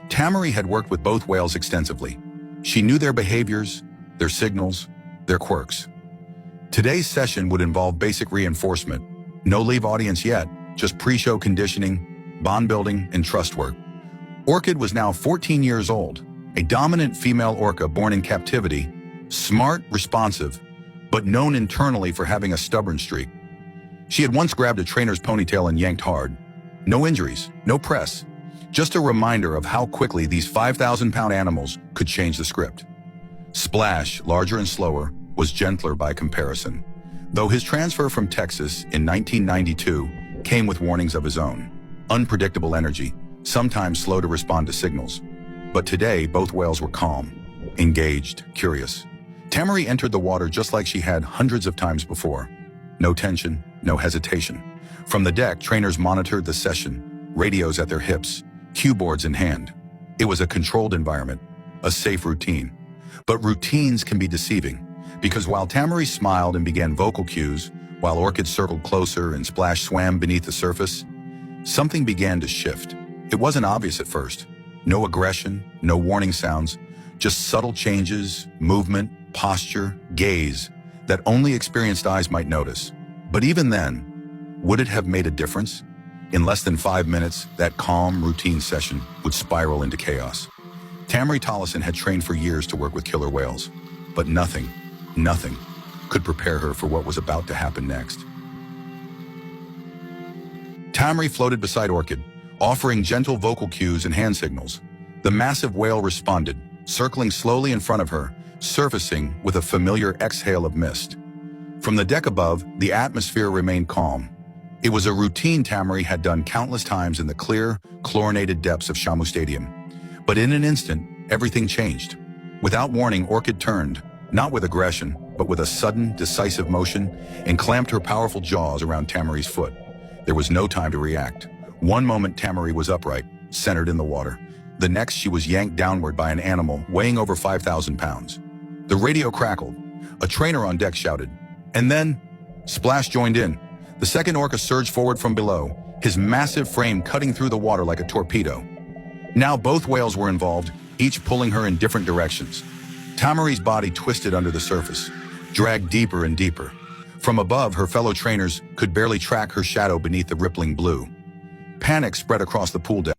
Tamari had worked with both whales extensively. She knew their behaviors, their signals, their quirks. Today's session would involve basic reinforcement. No live audience yet, just pre-show conditioning, bond building, and trust work. Orchid was now 14 years old, a dominant female orca born in captivity, smart, responsive, but known internally for having a stubborn streak. She had once grabbed a trainer's ponytail and yanked hard. No injuries, no press, just a reminder of how quickly these 5,000-pound animals could change the script. Splash, larger and slower, was gentler by comparison, though his transfer from Texas in 1992 came with warnings of his own. Unpredictable energy, sometimes slow to respond to signals. But today, both whales were calm, engaged, curious. Tamari entered the water just like she had hundreds of times before. No tension, no hesitation. From the deck, trainers monitored the session, radios at their hips, cue boards in hand. It was a controlled environment, a safe routine. But routines can be deceiving, because while Tamari smiled and began vocal cues, while Orchid circled closer and Splash swam beneath the surface, something began to shift. It wasn't obvious at first. No aggression, no warning sounds, just subtle changes, movement, posture, gaze, that only experienced eyes might notice. But even then, would it have made a difference? In less than 5 minutes, that calm, routine session would spiral into chaos. Tamari Tollison had trained for years to work with killer whales, but nothing could prepare her for what was about to happen next. Tamari floated beside Orchid, offering gentle vocal cues and hand signals. The massive whale responded, circling slowly in front of her, surfacing with a familiar exhale of mist. From the deck above, the atmosphere remained calm. It was a routine Tamari had done countless times in the clear, chlorinated depths of Shamu Stadium. But in an instant, everything changed. Without warning, Orchid turned, not with aggression, but with a sudden, decisive motion, and clamped her powerful jaws around Tamari's foot. There was no time to react. One moment Tamari was upright, centered in the water. The next she was yanked downward by an animal weighing over 5,000 pounds. The radio crackled. A trainer on deck shouted. And then, Splash joined in. The second orca surged forward from below, his massive frame cutting through the water like a torpedo. Now both whales were involved, each pulling her in different directions. Tamari's body twisted under the surface, dragged deeper and deeper. From above, her fellow trainers could barely track her shadow beneath the rippling blue. Panic spread across the pool deck.